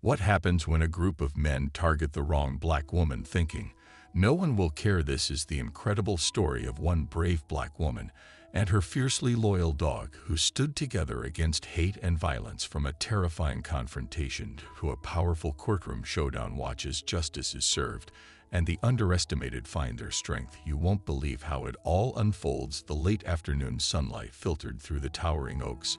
What happens when a group of men target the wrong black woman thinking, "No one will care"? This is the incredible story of one brave black woman and her fiercely loyal dog who stood together against hate and violence. From a terrifying confrontation to a powerful courtroom showdown, watch as justice is served and the underestimated find their strength. You won't believe how it all unfolds. The late afternoon sunlight filtered through the towering oaks,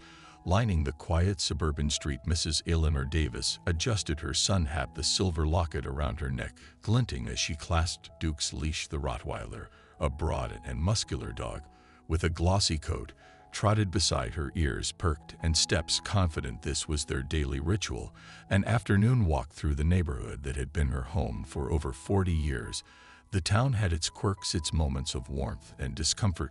lining the quiet suburban street. Mrs. Eleanor Davis adjusted her sun hat, the silver locket around her neck glinting as she clasped Duke's leash. The Rottweiler, a broad and muscular dog with a glossy coat, trotted beside her, ears perked and steps confident. This was their daily ritual, an afternoon walk through the neighborhood that had been her home for over 40 years. The town had its quirks, its moments of warmth and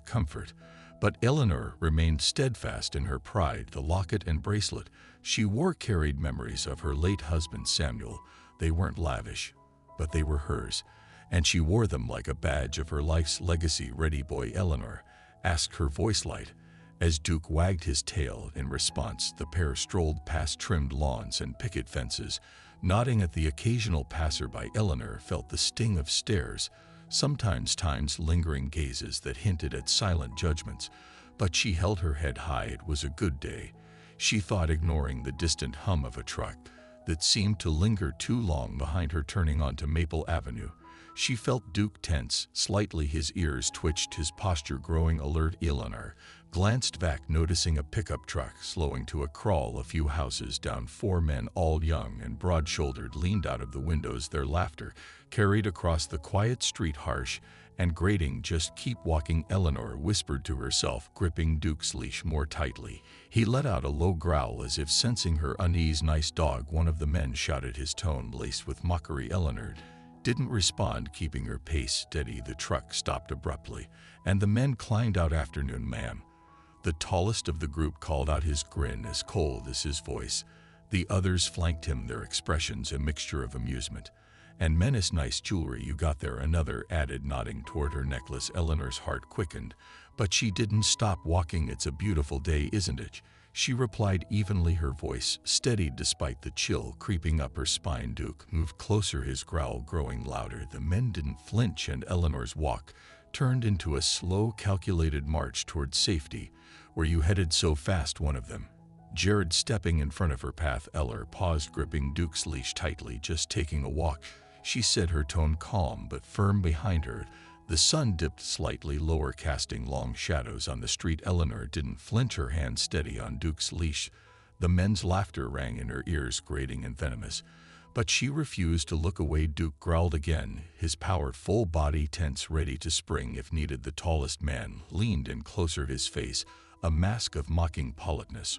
comfort, but Eleanor remained steadfast in her pride. The locket and bracelet she wore carried memories of her late husband Samuel. They weren't lavish, but they were hers, and she wore them like a badge of her life's legacy. "Ready, boy?" Eleanor asked, her voice light. As Duke wagged his tail in response, the pair strolled past trimmed lawns and picket fences, nodding at the occasional passerby. Eleanor felt the sting of stares, sometimes lingering gazes that hinted at silent judgments, but she held her head high. It was a good day, she thought, ignoring the distant hum of a truck that seemed to linger too long behind her. Turning onto Maple Avenue, she felt Duke tense slightly, his ears twitched, his posture growing alert. Eleanor glanced back, noticing a pickup truck slowing to a crawl a few houses down. 4 men, all young and broad-shouldered, leaned out of the windows, their laughter carried across the quiet street, harsh and grating. "Just keep walking," Eleanor whispered to herself, gripping Duke's leash more tightly. He let out a low growl as if sensing her unease. "Nice dog," one of the men shouted, his tone laced with mockery. Eleanor didn't respond, keeping her pace steady. The truck stopped abruptly, and the men climbed out. "Afternoon, ma'am." The tallest of the group called out, his grin as cold as his voice. The others flanked him, their expressions a mixture of amusement and menace. "Nice jewelry you got there," another added, nodding toward her necklace. Eleanor's heart quickened, but she didn't stop walking. "It's a beautiful day, isn't it?" she replied evenly, her voice steadied despite the chill creeping up her spine. Duke moved closer, his growl growing louder. The men didn't flinch, and Eleanor's walk turned into a slow, calculated march toward safety. "Were you headed so fast?" one of them, Jared, stepping in front of her path. Eller paused, gripping Duke's leash tightly. "Just taking a walk," she said, her tone calm but firm. Behind her, the sun dipped slightly lower, casting long shadows on the street. Eleanor didn't flinch, her hand steady on Duke's leash. The men's laughter rang in her ears, grating and venomous, but she refused to look away. Duke growled again, his powerful body tense, ready to spring if needed. The tallest man leaned in closer, his face a mask of mocking politeness.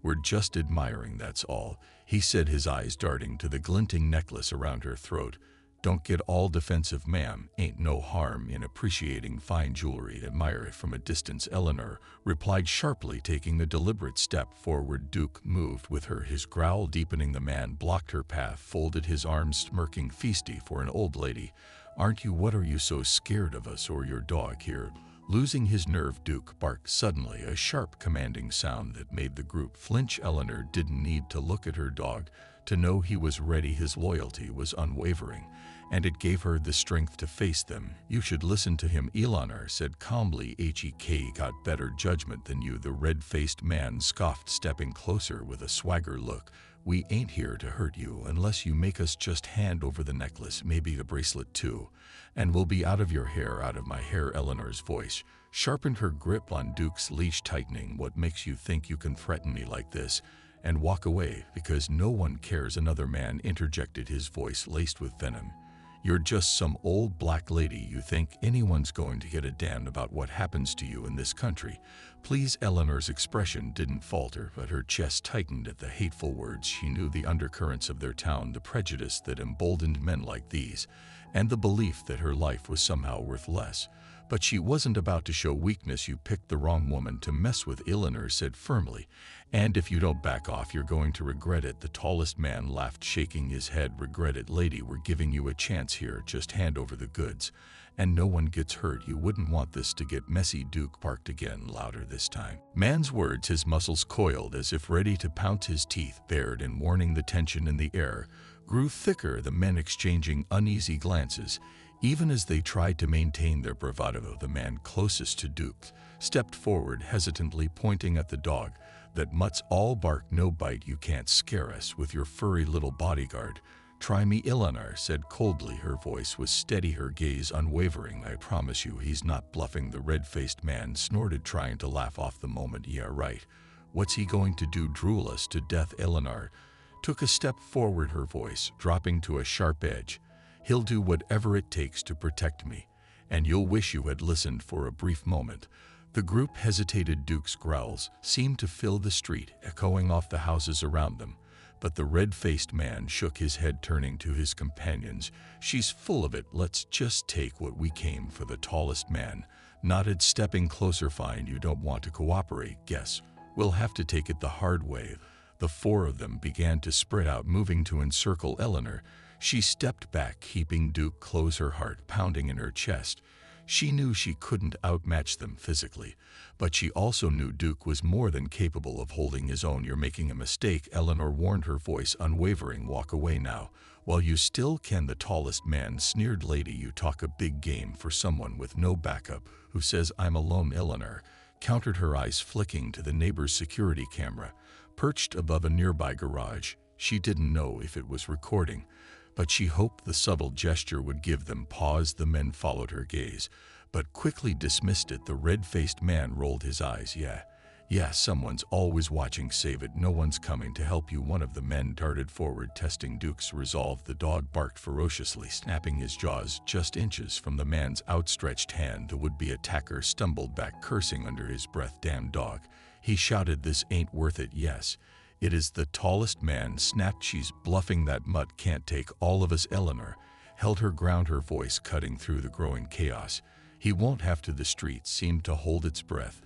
"We're just admiring, that's all," he said, his eyes darting to the glinting necklace around her throat. "Don't get all defensive, ma'am. Ain't no harm in appreciating fine jewelry. Admire it from a distance," Eleanor replied sharply, taking a deliberate step forward. Duke moved with her, his growl deepening. The man blocked her path, folded his arms, smirking. "Feisty for an old lady, aren't you? What are you so scared of us or your dog here?" Losing his nerve, Duke barked suddenly, a sharp, commanding sound that made the group flinch. Eleanor didn't need to look at her dog to know he was ready. His loyalty was unwavering, and it gave her the strength to face them. "You should listen to him," Eleanor said calmly. "He got better judgment than you." The red-faced man scoffed, stepping closer with a swagger look. "We ain't here to hurt you unless you make us. Just hand over the necklace, maybe the bracelet too, and we'll be out of your hair." "Out of my hair?" Eleanor's voice sharpened, her grip on Duke's leash tightening. "What makes you think you can threaten me like this and walk away because no one cares?" Another man interjected, his voice laced with venom. "You're just some old black lady. You think anyone's going to get a damn about what happens to you in this country? Please." Eleanor's expression didn't falter, but her chest tightened at the hateful words. She knew the undercurrents of their town, the prejudice that emboldened men like these, and the belief that her life was somehow worth less. But she wasn't about to show weakness. You picked the wrong woman to mess with, Eleanor said firmly. And if you don't back off, you're going to regret it. The tallest man laughed, shaking his head. Regret it, lady? We're giving you a chance here. Just hand over the goods. And no one gets hurt. You wouldn't want this to get messy. Duke barked again, louder this time. Man's words, his muscles coiled as if ready to pounce, his teeth bared in warning. The tension in the air grew thicker, the men exchanging uneasy glances. Even as they tried to maintain their bravado, the man closest to Duke stepped forward, hesitantly pointing at the dog. That mutt's all bark, no bite. You can't scare us with your furry little bodyguard. Try me, Eleanor said coldly. Her voice was steady, her gaze unwavering. I promise you he's not bluffing. The red-faced man snorted, trying to laugh off the moment. Yeah, right. What's he going to do? Drool us to death? Eleanor took a step forward, her voice dropping to a sharp edge. He'll do whatever it takes to protect me, and you'll wish you had listened. For a brief moment, the group hesitated. Duke's growls seemed to fill the street, echoing off the houses around them. But the red-faced man shook his head, turning to his companions. She's full of it. Let's just take what we came for. The tallest man nodded, stepping closer. Fine, you don't want to cooperate. Guess we'll have to take it the hard way. The four of them began to spread out, moving to encircle Eleanor. She stepped back, keeping Duke close, her heart pounding in her chest. She knew she couldn't outmatch them physically, but she also knew Duke was more than capable of holding his own. You're making a mistake, Eleanor warned, her voice unwavering. Walk away now, while you still can. The tallest man sneered. Lady, you talk a big game for someone with no backup. Who says I'm alone? Eleanor countered, her eyes flicking to the neighbor's security camera, perched above a nearby garage. She didn't know if it was recording, but she hoped the subtle gesture would give them pause. The men followed her gaze, but quickly dismissed it. The red-faced man rolled his eyes. Yeah, someone's always watching. Save it, no one's coming to help you. One of the men darted forward, testing Duke's resolve. The dog barked ferociously, snapping his jaws just inches from the man's outstretched hand. The would-be attacker stumbled back, cursing under his breath. Damn dog, he shouted. This ain't worth it. Yes, it is, the tallest man snapped. She's bluffing. That mutt can't take all of us. Eleanor held her ground, her voice cutting through the growing chaos. He won't have to. The street seemed to hold its breath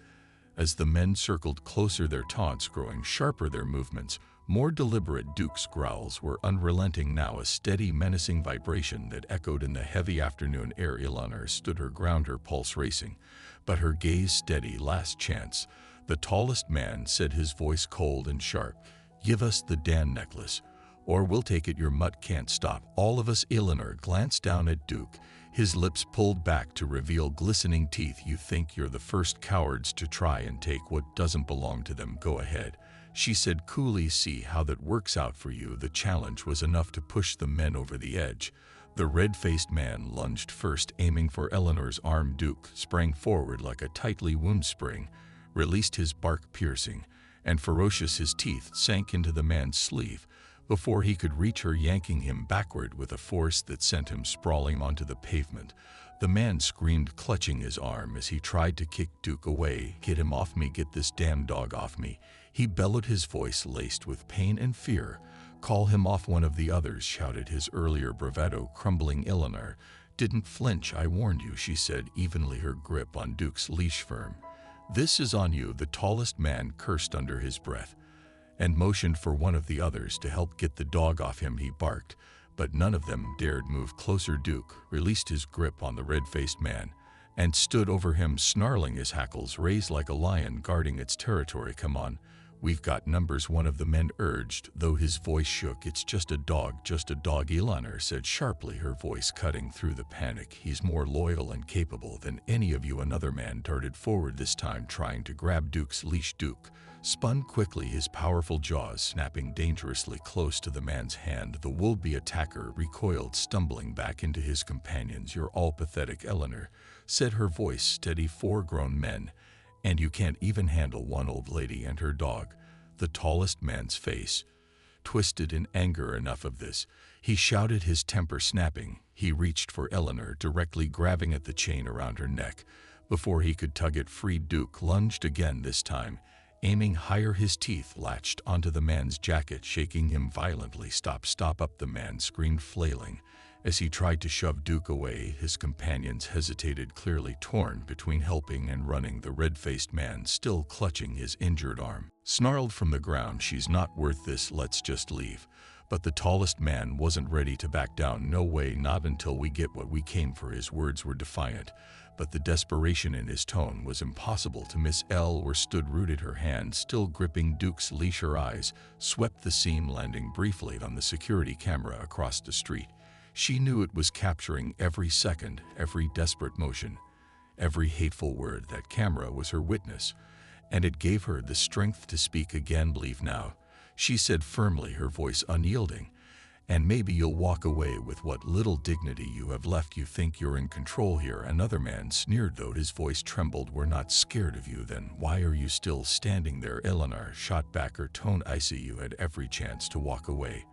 as the men circled closer, their taunts growing sharper, their movements more deliberate. Duke's growls were unrelenting now, a steady, menacing vibration that echoed in the heavy afternoon air. Eleanor stood her ground, her pulse racing, but her gaze steady. Last chance, the tallest man said, his voice cold and sharp. Give us the damn necklace, or we'll take it. Your mutt can't stop all of us. Eleanor glanced down at Duke, his lips pulled back to reveal glistening teeth. You think you're the first cowards to try and take what doesn't belong to them? Go ahead, she said coolly. See how that works out for you. The challenge was enough to push the men over the edge. The red-faced man lunged first, aiming for Eleanor's arm. Duke sprang forward like a tightly wound spring, released his bark piercing and ferocious. His teeth sank into the man's sleeve before he could reach her, yanking him backward with a force that sent him sprawling onto the pavement. The man screamed, clutching his arm as he tried to kick Duke away. Get him off me. Get this damn dog off me, he bellowed, his voice laced with pain and fear. Call him off, one of the others shouted, his earlier bravado crumbling. Eleanor didn't flinch. I warned you, she said evenly, her grip on Duke's leash firm. This is on you, the tallest man cursed under his breath, and motioned for one of the others to help get the dog off him. He barked, but none of them dared move closer. Duke released his grip on the red-faced man and stood over him, snarling, his hackles raised like a lion guarding its territory. Come on, we've got numbers, one of the men urged, though his voice shook. It's just a dog, Eleanor said sharply, her voice cutting through the panic. He's more loyal and capable than any of you. Another man darted forward, this time trying to grab Duke's leash. Duke spun quickly, his powerful jaws snapping dangerously close to the man's hand. The would-be attacker recoiled, stumbling back into his companions. You're all pathetic, Eleanor said, her voice steady. 4 grown men, and you can't even handle one old lady and her dog. The tallest man's face twisted in anger. Enough of this, he shouted, his temper snapping. He reached for Eleanor, directly grabbing at the chain around her neck before he could tug it free. Duke lunged again, this time aiming higher. His teeth latched onto the man's jacket, shaking him violently. Stop up, the man screamed, flailing As he tried to shove Duke away, his companions hesitated, clearly torn between helping and running, the red-faced man still clutching his injured arm. Snarled from the ground, "She's not worth this, let's just leave." But the tallest man wasn't ready to back down. "No way, not until we get what we came for." His words were defiant, but the desperation in his tone was impossible to miss. Elle stood rooted, her hand still gripping Duke's leash. Her eyes swept the scene, landing briefly on the security camera across the street. She knew it was capturing every second, every desperate motion, every hateful word. That camera was her witness, and it gave her the strength to speak again. "Leave now," she said firmly, her voice unyielding, "and maybe you'll walk away with what little dignity you have left. You think you're in control here." Another man sneered, though his voice trembled. "We're not scared of you. Then why are you still standing there?" Eleanor shot back, her tone icy. "You had every chance to walk away,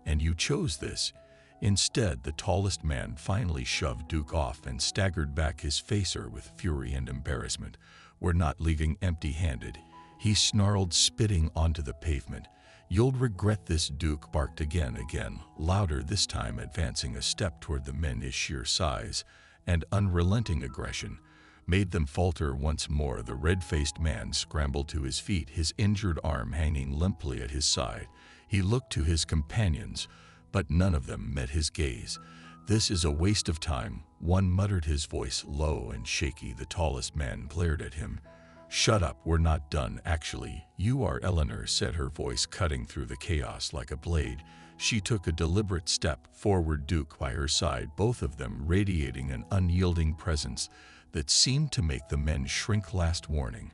and you chose this." Instead, the tallest man finally shoved Duke off and staggered back, his face with fury and embarrassment. "We're not leaving empty-handed," he snarled, spitting onto the pavement. "You'll regret this." Duke barked again, louder this time, advancing a step toward the men. His sheer size and unrelenting aggression made them falter once more. The red-faced man scrambled to his feet, his injured arm hanging limply at his side. He looked to his companions, but none of them met his gaze. "This is a waste of time," one muttered, his voice low and shaky. The tallest man glared at him. "Shut up, we're not done." "Actually, you are," Eleanor said, her voice cutting through the chaos like a blade. She took a deliberate step forward, Duke by her side, both of them radiating an unyielding presence that seemed to make the men shrink. "Last warning,"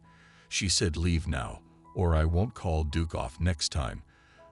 she said. "Leave now, or I won't call Duke off next time."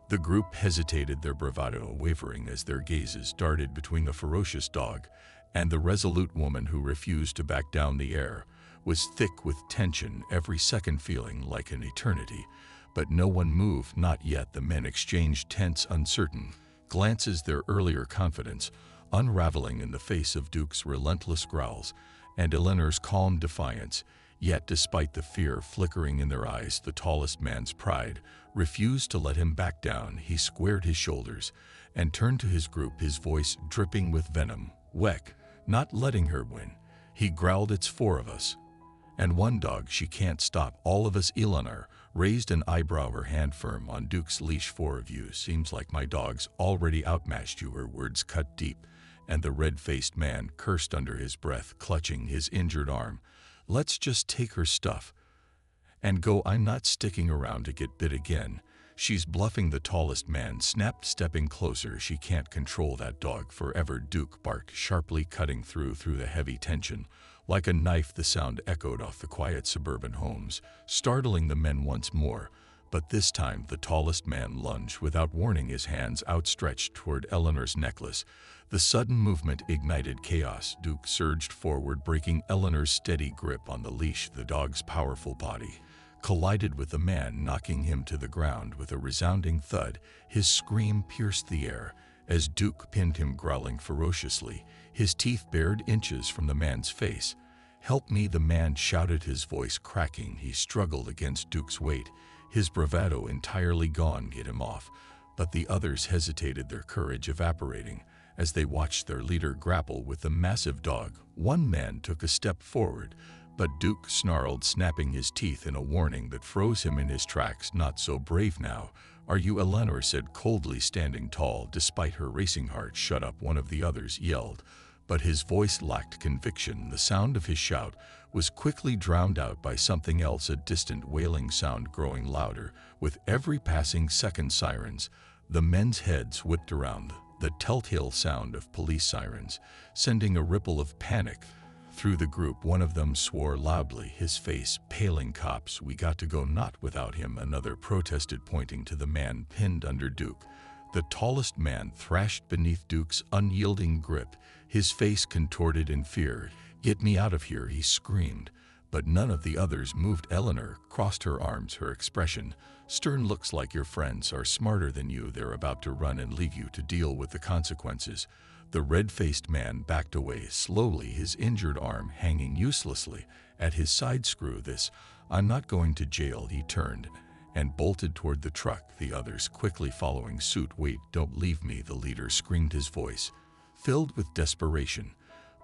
The group hesitated, their bravado wavering as their gazes darted between the ferocious dog and the resolute woman who refused to back down. The air was thick with tension, every second feeling like an eternity. But no one moved, not yet. The men exchanged tense, uncertain glances, their earlier confidence unraveling in the face of Duke's relentless growls and Eleanor's calm defiance. Yet despite the fear flickering in their eyes, the tallest man's pride refused to let him back down. He squared his shoulders and turned to his group, his voice dripping with venom. "Weck, not letting her win," he growled. "It's four of us and one dog. She can't stop all of us." Eleanor raised an eyebrow, her hand firm on Duke's leash. "Four of you? Seems like my dog's already outmatched you." Her words cut deep, and the red-faced man cursed under his breath, clutching his injured arm. "Let's just take her stuff and go. I'm not sticking around to get bit again." "She's bluffing," the tallest man snapped, stepping closer. "She can't control that dog forever," Duke barked, sharply cutting through the heavy tension. Like a knife, the sound echoed off the quiet suburban homes, startling the men once more. But this time the tallest man lunged without warning, his hands outstretched toward Eleanor's necklace. The sudden movement ignited chaos. Duke surged forward, breaking Eleanor's steady grip on the leash. The dog's powerful body collided with the man, knocking him to the ground with a resounding thud. His scream pierced the air as Duke pinned him, growling ferociously, his teeth bared inches from the man's face. "Help me," the man shouted, his voice cracking. He struggled against Duke's weight, his bravado entirely gone. "Get him off." But the others hesitated, their courage evaporating as they watched their leader grapple with the massive dog. One man took a step forward, but Duke snarled, snapping his teeth in a warning that froze him in his tracks. "Not so brave now, are you?" Eleanor said coldly, standing tall despite her racing heart. "Shut up," one of the others yelled, but his voice lacked conviction. The sound of his shout was quickly drowned out by something else, a distant wailing sound growing louder with every passing second. Sirens. The men's heads whipped around, the telltale sound of police sirens, sending a ripple of panic through the group. One of them swore loudly, his face paling. "Cops, we got to go." "Not without him," another protested, pointing to the man pinned under Duke. The tallest man thrashed beneath Duke's unyielding grip, his face contorted in fear. "Get me out of here," he screamed. But none of the others moved. Eleanor crossed her arms, her expression stern. "Looks like your friends are smarter than you. They're about to run and leave you to deal with the consequences." The red-faced man backed away slowly, his injured arm hanging uselessly at his side. "Screw this, I'm not going to jail." He turned and bolted toward the truck, the others quickly following suit. "Wait, don't leave me," the leader screamed, his voice filled with desperation.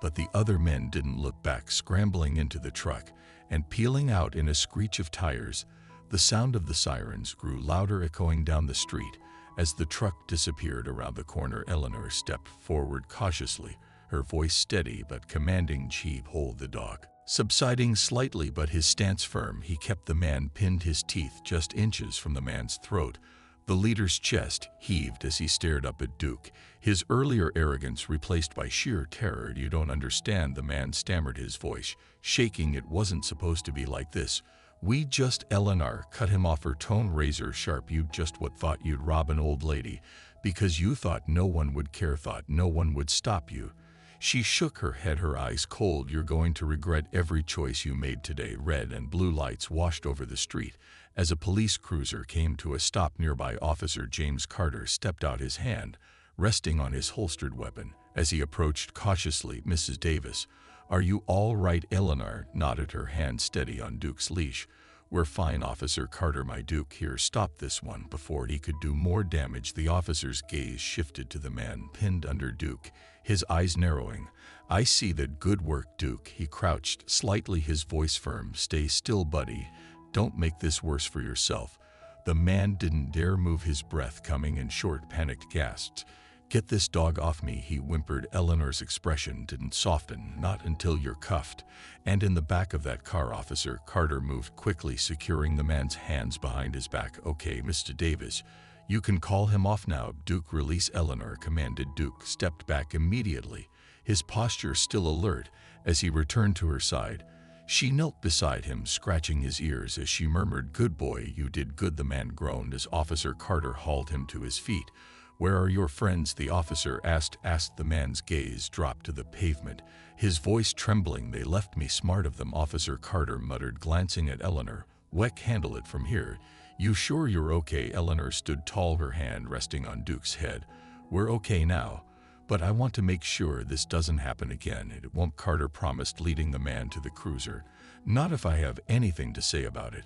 But the other men didn't look back, scrambling into the truck and peeling out in a screech of tires. The sound of the sirens grew louder, echoing down the street. As the truck disappeared around the corner, Eleanor stepped forward cautiously, her voice steady but commanding. "Chief, hold the dog." Subsiding slightly but his stance firm, he kept the man pinned, his teeth just inches from the man's throat. The leader's chest heaved as he stared up at Duke, his earlier arrogance replaced by sheer terror. "You don't understand," the man stammered, his voice shaking. "It wasn't supposed to be like this. We just..." Eleanor cut him off, her tone razor sharp. "You just what? Thought you'd rob an old lady because you thought no one would care, thought no one would stop you." She shook her head, her eyes cold. "You're going to regret every choice you made today." Red and blue lights washed over the street as a police cruiser came to a stop nearby. Officer James Carter stepped out, his hand resting on his holstered weapon. As he approached cautiously, "Mrs. Davis, are you all right?" Eleanor nodded, her hand steady on Duke's leash. "We're fine, Officer Carter. My Duke here." "Stop this one." Before he could do more damage, the officer's gaze shifted to the man pinned under Duke, his eyes narrowing. "I see that. Good work, Duke." He crouched slightly, his voice firm. "Stay still, buddy. Don't make this worse for yourself." The man didn't dare move, his breath coming in short, panicked gasps. "Get this dog off me," he whimpered. Eleanor's expression didn't soften. "Not until you're cuffed and in the back of that car." Officer Carter moved quickly, securing the man's hands behind his back. "Okay, Mr. Davis, you can call him off now." "Duke, release Eleanor," commanded. Duke stepped back immediately, his posture still alert. As he returned to her side, she knelt beside him, scratching his ears as she murmured, "Good boy, you did good." The man groaned as Officer Carter hauled him to his feet. "Where are your friends?" the officer asked. The man's gaze dropped to the pavement, his voice trembling. "They left me." "Smart of them," Officer Carter muttered, glancing at Eleanor. "Weck, handle it from here." "You sure you're okay?" Eleanor stood tall, her hand resting on Duke's head. "We're okay now, but I want to make sure this doesn't happen again." "It won't," Carter promised, leading the man to the cruiser. "Not if I have anything to say about it."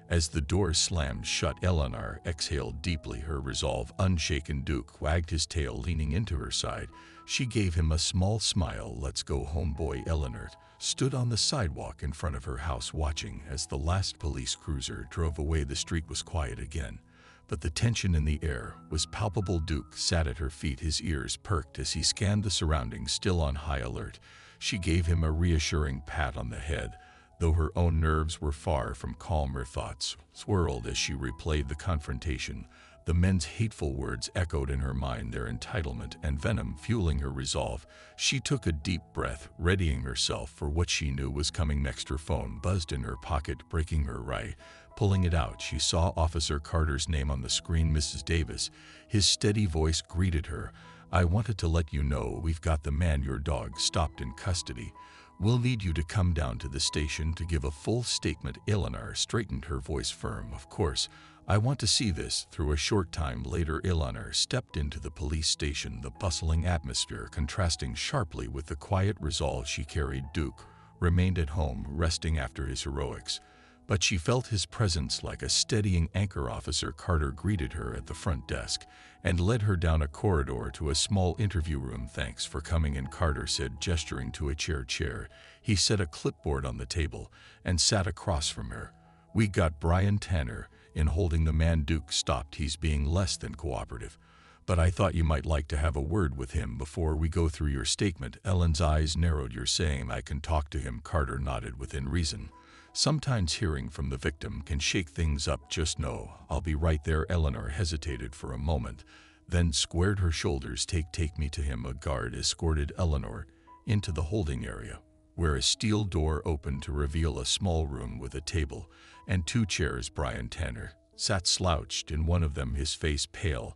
As the door slammed shut, Eleanor exhaled deeply, her resolve unshaken. Duke wagged his tail, leaning into her side. She gave him a small smile. "Let's go home, boy." Eleanor stood on the sidewalk in front of her house, watching as the last police cruiser drove away. The street was quiet again, but the tension in the air was palpable. Duke sat at her feet, his ears perked as he scanned the surroundings, still on high alert. She gave him a reassuring pat on the head, though her own nerves were far from calm. Her thoughts swirled as she replayed the confrontation. The men's hateful words echoed in her mind, their entitlement and venom fueling her resolve. She took a deep breath, readying herself for what she knew was coming next. Her phone buzzed in her pocket, breaking her right. Pulling it out, she saw Officer Carter's name on the screen. "Mrs. Davis." His steady voice greeted her. "I wanted to let you know we've got the man your dog stopped in custody. We'll need you to come down to the station to give a full statement." Eleanor straightened, her voice firm. "Of course, I want to see this." Through a short time later, Eleanor stepped into the police station, the bustling atmosphere contrasting sharply with the quiet resolve she carried. Duke remained at home, resting after his heroics, but she felt his presence like a steadying anchor. Officer Carter greeted her at the front desk and led her down a corridor to a small interview room. "Thanks for coming in," Carter said, gesturing to a chair. He set a clipboard on the table and sat across from her. "We got Brian Tanner in holding." The man Duke stopped. "He's being less than cooperative, but I thought you might like to have a word with him before we go through your statement." Ellen's eyes narrowed. "You're saying I can talk to him?" Carter nodded. "Within reason. Sometimes hearing from the victim can shake things up. Just know I'll be right there." Eleanor hesitated for a moment, then squared her shoulders. Take me to him." A guard escorted Eleanor into the holding area, where a steel door opened to reveal a small room with a table and 2 chairs. Brian Tanner sat slouched in one of them, his face pale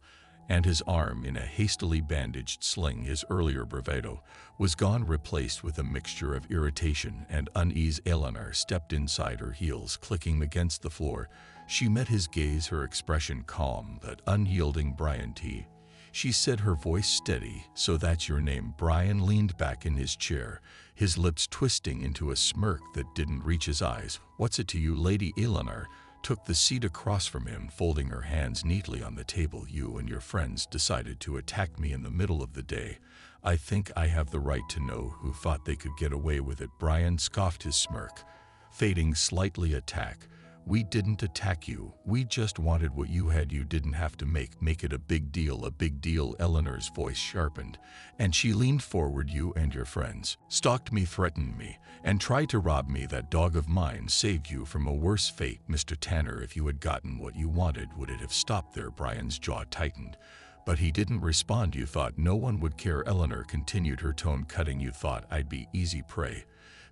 and his arm in a hastily bandaged sling. His earlier bravado was gone, replaced with a mixture of irritation and unease. Eleanor stepped inside, her heels clicking against the floor. She met his gaze, her expression calm but unyielding. "Brian T." she said, her voice steady. "So that's your name." Brian leaned back in his chair, his lips twisting into a smirk that didn't reach his eyes. "What's it to you, Lady?" Eleanor took the seat across from him, folding her hands neatly on the table. You and your friends decided to attack me in the middle of the day. I think I have the right to know who thought they could get away with it. Brian scoffed, his smirk fading slightly. Attack? We didn't attack you. We just wanted what you had. You didn't have to make it a big deal. A big deal? Eleanor's voice sharpened, and she leaned forward. You and your friends stalked me, threatened me, and tried to rob me. That dog of mine saved you from a worse fate. Mr. Tanner, if you had gotten what you wanted, would it have stopped there? Brian's jaw tightened, but he didn't respond. You thought no one would care. Eleanor continued, her tone cutting. You thought I'd be easy prey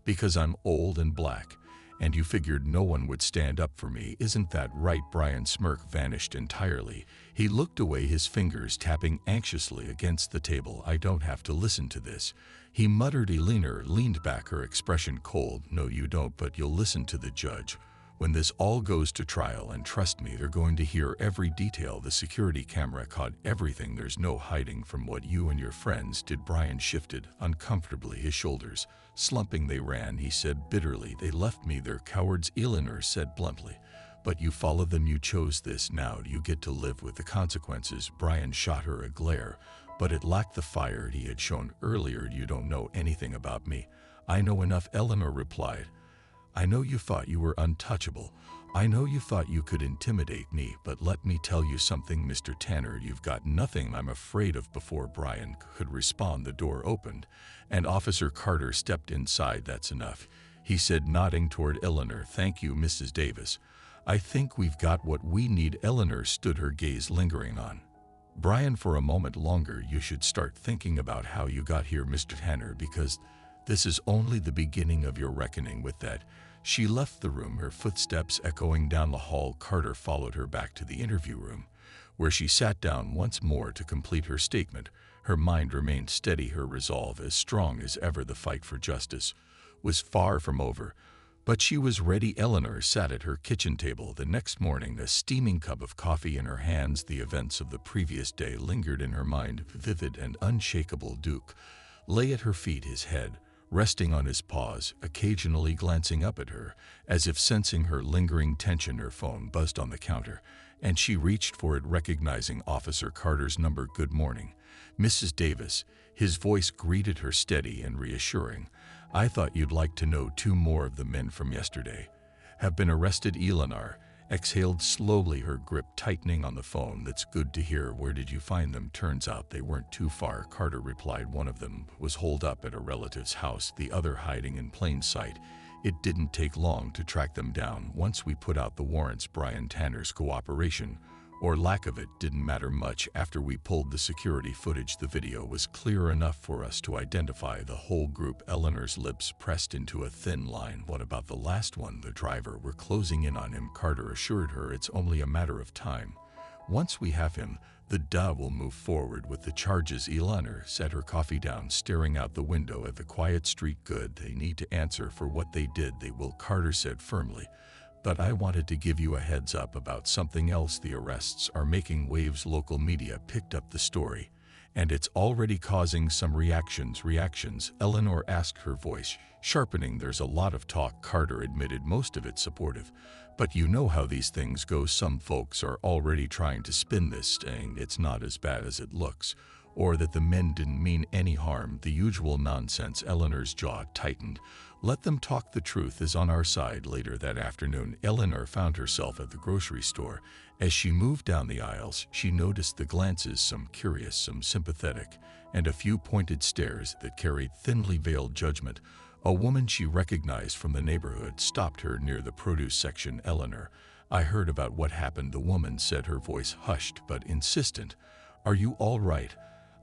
because I'm old and black, and you figured no one would stand up for me. Isn't that right? Brian's smirk vanished entirely. He looked away, his fingers tapping anxiously against the table. I don't have to listen to this, he muttered. Eleanor leaned back, her expression cold. No, you don't, but you'll listen to the judge when this all goes to trial, and trust me, they're going to hear every detail. The security camera caught everything. There's no hiding from what you and your friends did. Brian shifted uncomfortably, his shoulders slumping. They ran, he said bitterly. They left me. They're cowards, Eleanor said bluntly. But you followed them. You chose this. Now you get to live with the consequences. Brian shot her a glare, but it lacked the fire he had shown earlier. You don't know anything about me. I know enough, Eleanor replied. I know you thought you were untouchable. I know you thought you could intimidate me, but let me tell you something, Mr. Tanner, you've got nothing I'm afraid of. Before Brian could respond, the door opened, and Officer Carter stepped inside. That's enough, he said, nodding toward Eleanor. Thank you, Mrs. Davis. I think we've got what we need. Eleanor stood, her gaze lingering on Brian for a moment longer. You should start thinking about how you got here, Mr. Tanner, because this is only the beginning of your reckoning with that. She left the room, her footsteps echoing down the hall. Carter followed her back to the interview room, where she sat down once more to complete her statement. Her mind remained steady, her resolve as strong as ever. The fight for justice was far from over, but she was ready. Eleanor sat at her kitchen table the next morning, a steaming cup of coffee in her hands. The events of the previous day lingered in her mind, vivid and unshakable. Duke lay at her feet, his head resting on his paws, occasionally glancing up at her, as if sensing her lingering tension. Her phone buzzed on the counter, and she reached for it, recognizing Officer Carter's number. Good morning, Mrs. Davis. His voice greeted her, steady and reassuring. I thought you'd like to know 2 more of the men from yesterday have been arrested. Eleanor exhaled slowly, her grip tightening on the phone. That's good to hear. Where did you find them? Turns out they weren't too far, Carter replied. One of them was holed up at a relative's house, the other hiding in plain sight. It didn't take long to track them down once we put out the warrants. Brian Tanner's cooperation, or lack of it, didn't matter much. After we pulled the security footage, the video was clear enough for us to identify the whole group. Eleanor's lips pressed into a thin line. What about the last one? The driver. We're closing in on him, Carter assured her. It's only a matter of time. Once we have him, the will move forward with the charges. Eleanor set her coffee down, staring out the window at the quiet street. Good. They need to answer for what they did. They will, Carter said firmly. But I wanted to give you a heads up about something else. The arrests are making waves. Local media picked up the story, and it's already causing some reactions. Reactions? Eleanor asked, her voice sharpening. There's a lot of talk, Carter admitted, most of it supportive. But you know how these things go. Some folks are already trying to spin this, saying it's not as bad as it looks, or that the men didn't mean any harm. The usual nonsense. Eleanor's jaw tightened. Let them talk. The truth is on our side. Later that afternoon, Eleanor found herself at the grocery store. As she moved down the aisles, she noticed the glances, some curious, some sympathetic, and a few pointed stares that carried thinly veiled judgment. A woman she recognized from the neighborhood stopped her near the produce section. Eleanor, I heard about what happened, the woman said, her voice hushed but insistent. Are you all right?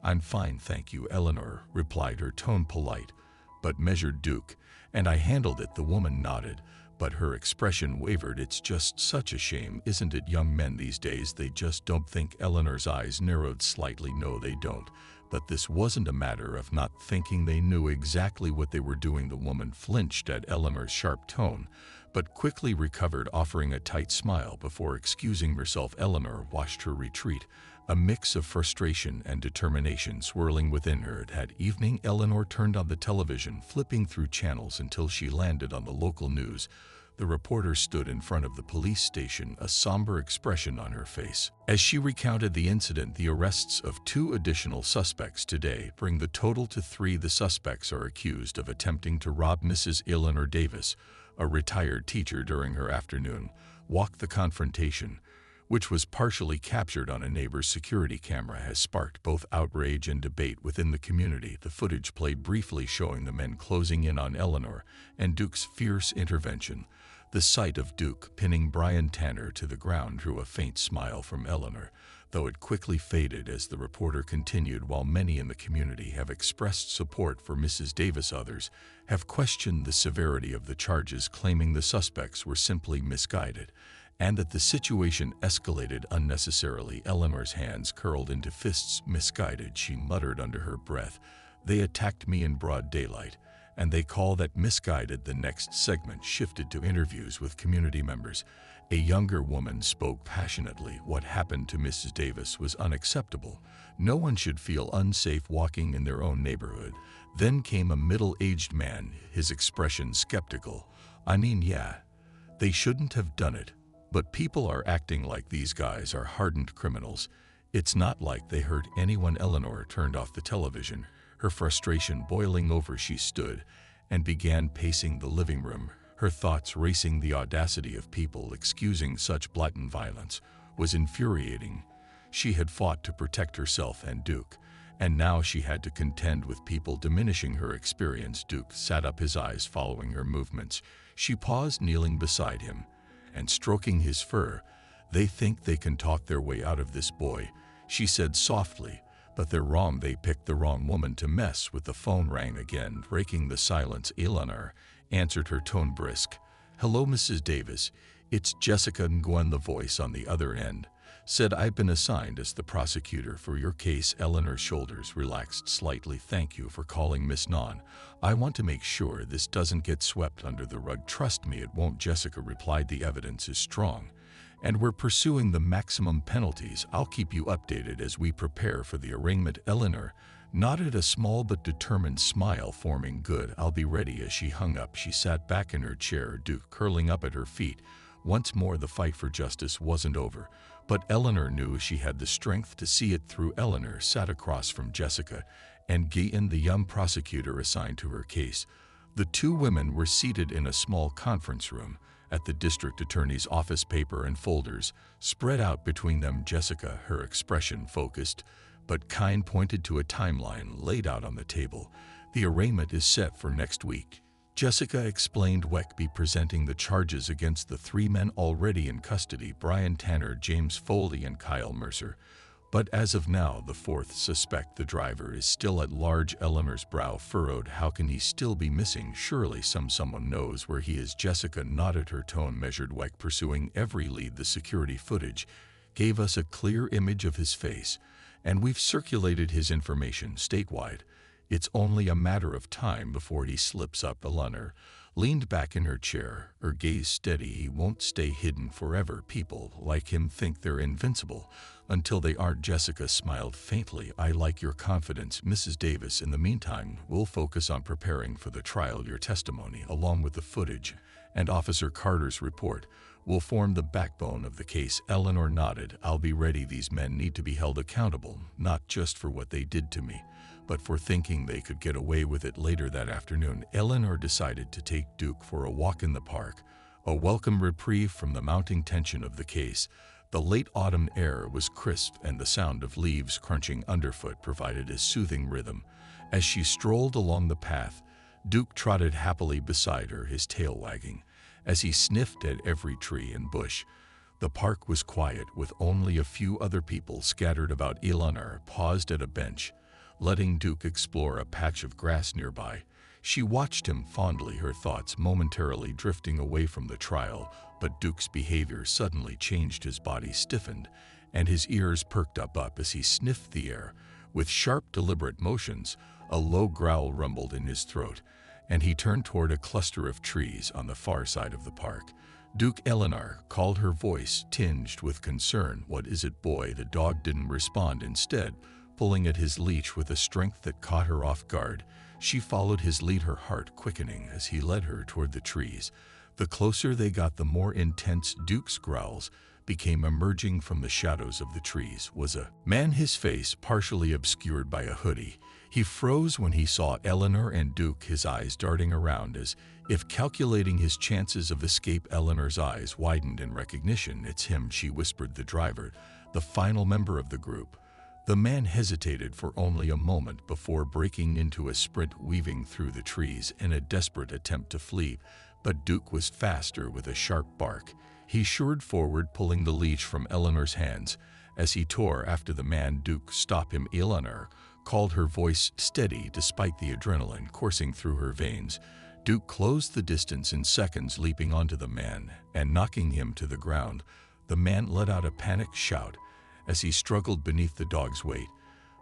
I'm fine, thank you, Eleanor replied, her tone polite but measured. Duke and I handled it. The woman nodded, but her expression wavered. It's just such a shame, isn't it? Young men these days, they just don't think. Eleanor's eyes narrowed slightly. No, they don't. But this wasn't a matter of not thinking. They knew exactly what they were doing. The woman flinched at Eleanor's sharp tone, but quickly recovered, offering a tight smile before excusing herself. Eleanor watched her retreat, a mix of frustration and determination swirling within her. That evening, Eleanor turned on the television, flipping through channels until she landed on the local news. The reporter stood in front of the police station, a somber expression on her face. As she recounted the incident, the arrests of 2 additional suspects today bring the total to 3. The suspects are accused of attempting to rob Mrs. Eleanor Davis, a retired teacher, during her afternoon walk. The confrontation, which was partially captured on a neighbor's security camera, has sparked both outrage and debate within the community. The footage played briefly showing the men closing in on Eleanor and Duke's fierce intervention. The sight of Duke pinning Brian Tanner to the ground drew a faint smile from Eleanor, though it quickly faded as the reporter continued. While many in the community have expressed support for Mrs. Davis, others have questioned the severity of the charges, claiming the suspects were simply misguided and that the situation escalated unnecessarily. Eleanor's hands curled into fists. "Misguided," she muttered under her breath. "They attacked me in broad daylight, and they call that misguided." The next segment shifted to interviews with community members. A younger woman spoke passionately. "What happened to Mrs. Davis was unacceptable. No one should feel unsafe walking in their own neighborhood." Then came a middle-aged man, his expression skeptical. "I mean, yeah, they shouldn't have done it. But people are acting like these guys are hardened criminals. It's not like they hurt anyone." Eleanor turned off the television, her frustration boiling over. She stood and began pacing the living room, her thoughts racing. The audacity of people excusing such blatant violence was infuriating. She had fought to protect herself and Duke, and now she had to contend with people diminishing her experience. Duke sat up, his eyes following her movements. She paused, kneeling beside him and stroking his fur. "They think they can talk their way out of this, boy," she said softly. "But they're wrong. They picked the wrong woman to mess with." The phone rang again, breaking the silence. Eleanor answered, her tone brisk. "Hello, Mrs. Davis. It's Jessica Nguyen." The voice on the other end said, "I've been assigned as the prosecutor for your case." Eleanor's shoulders relaxed slightly. "Thank you for calling, Miss Nguyen. I want to make sure this doesn't get swept under the rug." "Trust me, it won't," Jessica replied. "The evidence is strong, and we're pursuing the maximum penalties. I'll keep you updated as we prepare for the arraignment." Eleanor nodded, a small but determined smile forming. "Good, I'll be ready." As she hung up, she sat back in her chair, Duke curling up at her feet. Once more, the fight for justice wasn't over, but Eleanor knew she had the strength to see it through. Eleanor sat across from Jessica and Guillen, the young prosecutor assigned to her case. The 2 women were seated in a small conference room at the district attorney's office, paper and folders spread out between them. Jessica, her expression focused but kind, pointed to a timeline laid out on the table. "The arraignment is set for next week," Jessica explained. "We'll be presenting the charges against the 3 men already in custody, Brian Tanner, James Foley and Kyle Mercer. But as of now, the 4th suspect, the driver, is still at large." Eleanor's brow furrowed. "How can he still be missing? Surely someone knows where he is." Jessica nodded, her tone measured. "We're pursuing every lead. The security footage gave us a clear image of his face, and we've circulated his information statewide. It's only a matter of time before he slips up." Eleanor leaned back in her chair, her gaze steady. "He won't stay hidden forever. People like him think they're invincible until they aren't." Jessica smiled faintly. "I like your confidence, Mrs. Davis. In the meantime, we'll focus on preparing for the trial. Your testimony, along with the footage and Officer Carter's report, will form the backbone of the case." Eleanor nodded. "I'll be ready. These men need to be held accountable, not just for what they did to me, but for thinking they could get away with it." Later that afternoon, Eleanor decided to take Duke for a walk in the park, a welcome reprieve from the mounting tension of the case. The late autumn air was crisp, and the sound of leaves crunching underfoot provided a soothing rhythm. As she strolled along the path, Duke trotted happily beside her, his tail wagging as he sniffed at every tree and bush. The park was quiet, with only a few other people scattered about. Eleanor paused at a bench, letting Duke explore a patch of grass nearby. She watched him fondly, her thoughts momentarily drifting away from the trial. But Duke's behavior suddenly changed. His body stiffened, and his ears perked up as he sniffed the air. With sharp, deliberate motions, a low growl rumbled in his throat, and he turned toward a cluster of trees on the far side of the park. "Duke!" Eleanor called, her voice tinged with concern. "What is it, boy?" The dog didn't respond, instead pulling at his leash with a strength that caught her off guard. She followed his lead, her heart quickening as he led her toward the trees. The closer they got, the more intense Duke's growls became. Emerging from the shadows of the trees was a man, his face partially obscured by a hoodie. He froze when he saw Eleanor and Duke, his eyes darting around as if calculating his chances of escape. Eleanor's eyes widened in recognition. "It's him," she whispered. "The driver, the final member of the group." The man hesitated for only a moment before breaking into a sprint, weaving through the trees in a desperate attempt to flee. But Duke was faster. With a sharp bark, he soared forward, pulling the leash from Eleanor's hands. As he tore after the man, "Duke, stop him!" Eleanor called, her voice steady despite the adrenaline coursing through her veins. Duke closed the distance in seconds, leaping onto the man and knocking him to the ground. The man let out a panicked shout as he struggled beneath the dog's weight,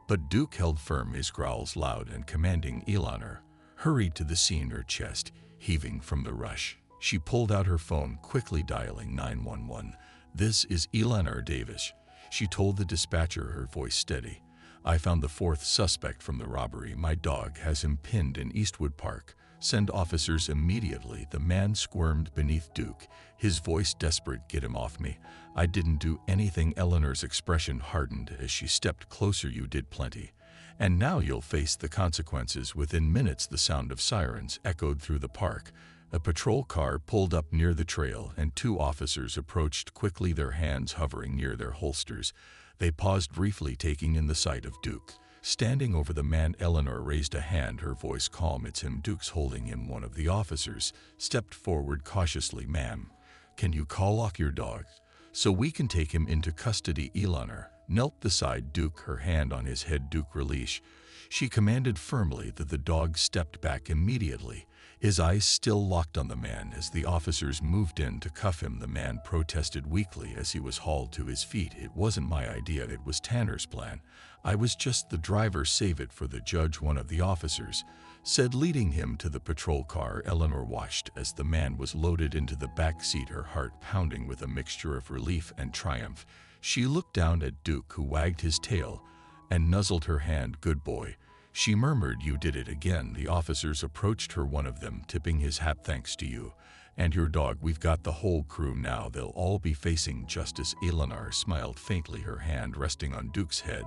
but Duke held firm, his growls loud and commanding. Eleanor hurried to the scene, her chest heaving from the rush. She pulled out her phone, quickly dialing 911. "This is Eleanor Davis," she told the dispatcher, her voice steady. "I found the fourth suspect from the robbery. My dog has him pinned in Eastwood Park. Send officers immediately." The man squirmed beneath Duke, his voice desperate. "Get him off me. I didn't do anything." Eleanor's expression hardened as she stepped closer. "You did plenty, and now you'll face the consequences." Within minutes, the sound of sirens echoed through the park. A patrol car pulled up near the trail, and two officers approached quickly, their hands hovering near their holsters. They paused briefly, taking in the sight of Duke standing over the man. Eleanor raised a hand, her voice calm. "It's him. Duke's holding him." One of the officers stepped forward cautiously. "Ma'am, can you call off your dog so we can take him into custody?" Eleanor knelt beside Duke, her hand on his head. "Duke, release," she commanded firmly. The dog stepped back immediately, his eyes still locked on the man. As the officers moved in to cuff him, the man protested weakly as he was hauled to his feet. "It wasn't my idea. It was Tanner's plan. I was just the driver. Save it for the judge," one of the officers said, leading him to the patrol car. Eleanor watched as the man was loaded into the back seat, her heart pounding with a mixture of relief and triumph. She looked down at Duke, who wagged his tail and nuzzled her hand. "Good boy," she murmured. "You did it again." The officers approached her, one of them tipping his hat. "Thanks to you and your dog, we've got the whole crew now. They'll all be facing justice." Eleanor smiled faintly, her hand resting on Duke's head.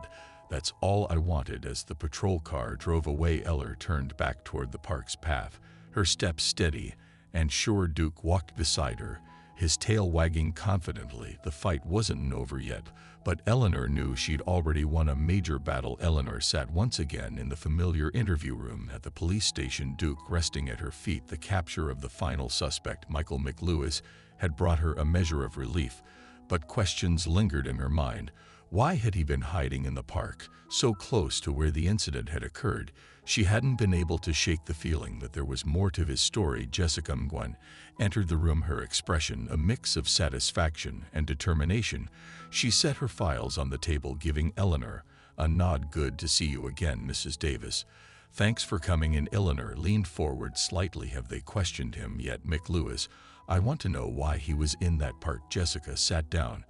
"That's all I wanted." As the patrol car drove away, Eller turned back toward the park's path, her steps steady and sure. Duke walked beside her, his tail wagging confidently. The fight wasn't over yet, but Eleanor knew she'd already won a major battle. Eleanor sat once again in the familiar interview room at the police station, Duke resting at her feet. The capture of the final suspect, Michael McLewis, had brought her a measure of relief, but questions lingered in her mind. Why had he been hiding in the park, so close to where the incident had occurred? She hadn't been able to shake the feeling that there was more to his story. Jessica Mgwen entered the room, her expression a mix of satisfaction and determination. She set her files on the table, giving Eleanor a nod. "Good to see you again, Mrs. Davis. Thanks for coming in." Eleanor leaned forward slightly. "Have they questioned him yet, McLewis? I want to know why he was in that park." Jessica sat down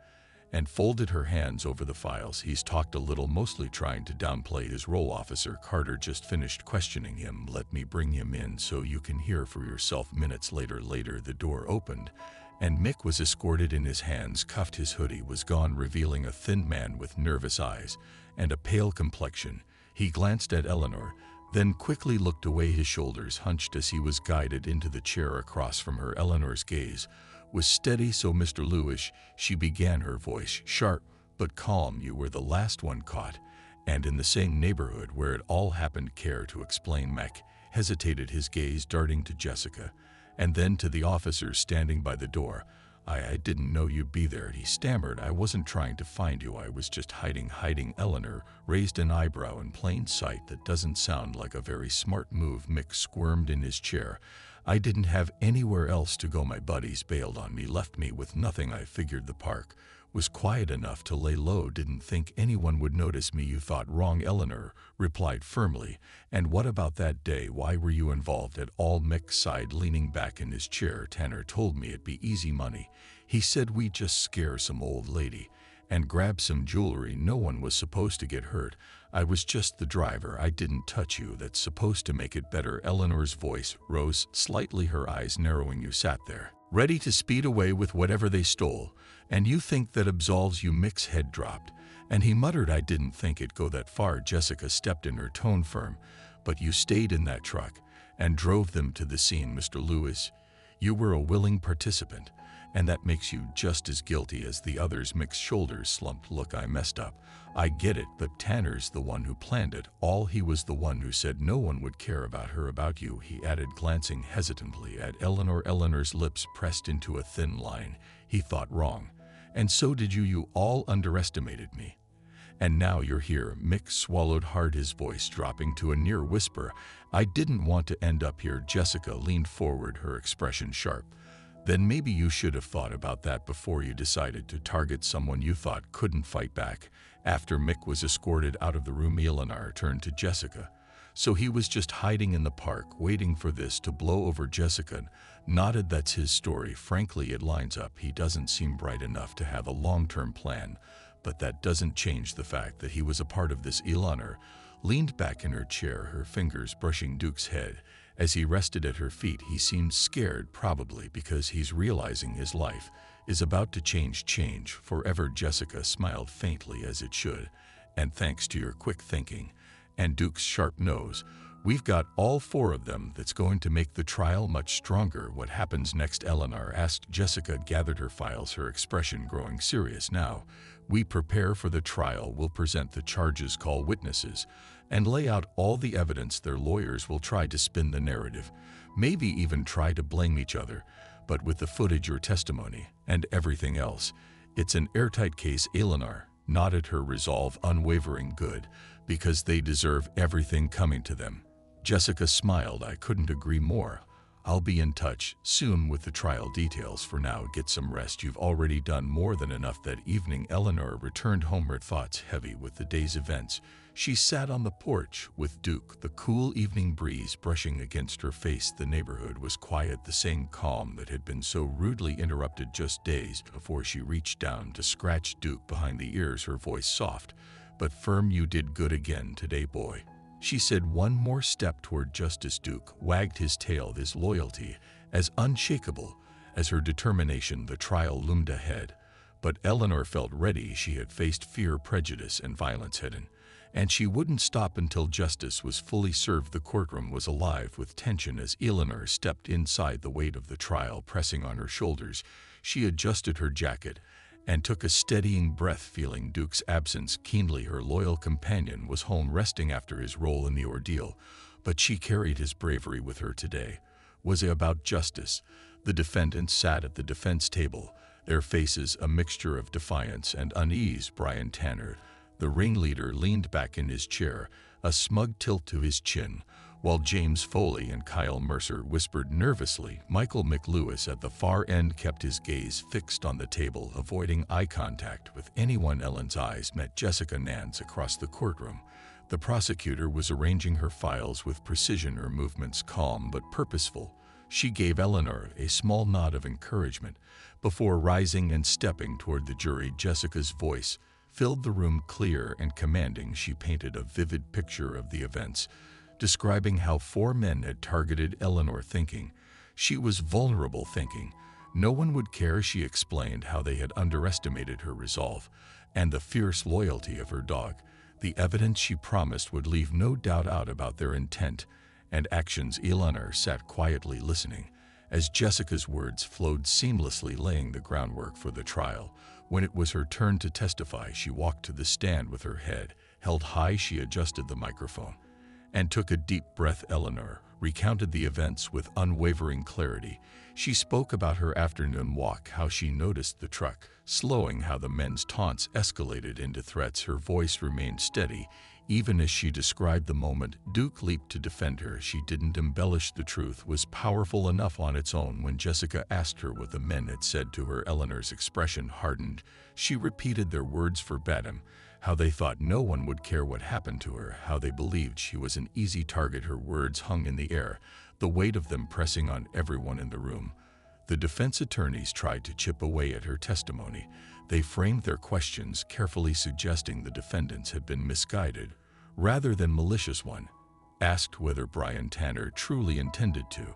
and folded her hands over the files. "He's talked a little, mostly trying to downplay his role." Officer Carter just finished questioning him. "Let me bring him in so you can hear for yourself." Minutes later, the door opened, and Mick was escorted in. His hands cuffed, his hoodie was gone, revealing a thin man with nervous eyes and a pale complexion. He glanced at Eleanor, then quickly looked away, his shoulders hunched as he was guided into the chair across from her. Eleanor's gaze was steady. "So, Mr. Lewis," she began, her voice sharp but calm, "you were the last one caught, and in the same neighborhood where it all happened. Care to explain?" Mac hesitated, his gaze darting to Jessica and then to the officers standing by the door. I didn't know you'd be there," he stammered. "I wasn't trying to find you. I was just hiding." Eleanor raised an eyebrow. "In plain sight? That doesn't sound like a very smart move." Mick squirmed in his chair. "I didn't have anywhere else to go. My buddies bailed on me, left me with nothing. I figured the park was quiet enough to lay low. Didn't think anyone would notice me." "You thought wrong," Eleanor replied firmly. "And what about that day? Why were you involved at all?" Mick sighed, leaning back in his chair. "Tanner told me it'd be easy money. He said we'd just scare some old lady and grab some jewelry. No one was supposed to get hurt. I was just the driver. I didn't touch you. That's supposed to make it better." Eleanor's voice rose slightly, her eyes narrowing. "You sat there ready to speed away with whatever they stole, and you think that absolves you. Mick's head dropped, and he muttered, "I didn't think it'd go that far." Jessica stepped in, her tone firm. "But you stayed in that truck and drove them to the scene, Mr. Lewis. You were a willing participant, and that makes you just as guilty as the others." Mick's shoulders slumped. "Look, I messed up. I get it, but Tanner's the one who planned it all. He was the one who said no one would care about her, about you," he added, glancing hesitantly at Eleanor. Eleanor's lips pressed into a thin line. "He thought wrong. And so did you. You all underestimated me. And now you're here." Mick swallowed hard, his voice dropping to a near whisper. "I didn't want to end up here." Jessica leaned forward, her expression sharp. "Then maybe you should have thought about that before you decided to target someone you thought couldn't fight back." After Mick was escorted out of the room, Eleanor turned to Jessica. "So he was just hiding in the park, waiting for this to blow over?" Jessica nodded. "That's his story. Frankly, it lines up. He doesn't seem bright enough to have a long-term plan, but that doesn't change the fact that he was a part of this." Eleanor leaned back in her chair, her fingers brushing Duke's head. As he rested at her feet, he seemed scared, probably because he's realizing his life is about to change forever. Jessica smiled faintly, as it should. "And thanks to your quick thinking and Duke's sharp nose, we've got all four of them. That's going to make the trial much stronger." "What happens next?" Eleanor asked. Jessica gathered her files, her expression growing serious now. "We prepare for the trial. We'll present the charges, call witnesses, and lay out all the evidence. Their lawyers will try to spin the narrative, maybe even try to blame each other. But with the footage, your testimony, and everything else, it's an airtight case." Eleanor nodded, her resolve unwavering. "Good, because they deserve everything coming to them." Jessica smiled. "I couldn't agree more. I'll be in touch soon with the trial details. For now, get some rest. You've already done more than enough." That evening, Eleanor returned home, her thoughts heavy with the day's events. She sat on the porch with Duke, the cool evening breeze brushing against her face. The neighborhood was quiet, the same calm that had been so rudely interrupted just days before. She reached down to scratch Duke behind the ears, her voice soft but firm. "You did good again today, boy," she said. "One more step toward justice." Duke wagged his tail, his loyalty as unshakable as her determination. The trial loomed ahead, but Eleanor felt ready. She had faced fear, prejudice, and violence head-on, and she wouldn't stop until justice was fully served. The courtroom was alive with tension as Eleanor stepped inside, the weight of the trial pressing on her shoulders. She adjusted her jacket and took a steadying breath, feeling Duke's absence keenly. Her loyal companion was home, resting after his role in the ordeal, but she carried his bravery with her today. Was it about justice? The defendants sat at the defense table, their faces a mixture of defiance and unease. Brian Tanner, the ringleader, leaned back in his chair, a smug tilt to his chin, while James Foley and Kyle Mercer whispered nervously. Michael McLewis at the far end kept his gaze fixed on the table, avoiding eye contact with anyone. Ellen's eyes met Jessica Nance across the courtroom. The prosecutor was arranging her files with precision, her movements calm but purposeful. She gave Eleanor a small nod of encouragement before rising and stepping toward the jury. Jessica's voice filled the room, clear and commanding. She painted a vivid picture of the events, describing how four men had targeted Eleanor, thinking she was vulnerable, thinking no one would care. She explained how they had underestimated her resolve and the fierce loyalty of her dog. The evidence, she promised, would leave no doubt about their intent and actions. Eleanor sat quietly listening as Jessica's words flowed seamlessly, laying the groundwork for the trial. When it was her turn to testify, she walked to the stand with her head held high. She adjusted the microphone and took a deep breath. Eleanor recounted the events with unwavering clarity. She spoke about her afternoon walk, how she noticed the truck slowing, how the men's taunts escalated into threats. Her voice remained steady, even as she described the moment. Duke leaped to defend her. She didn't embellish. The truth was powerful enough on its own. When Jessica asked her what the men had said to her, Eleanor's expression hardened. She repeated their words verbatim, how they thought no one would care what happened to her, how they believed she was an easy target. Her words hung in the air, the weight of them pressing on everyone in the room. The defense attorneys tried to chip away at her testimony. They framed their questions carefully, suggesting the defendants had been misguided rather than malicious. One asked whether Brian Tanner truly intended to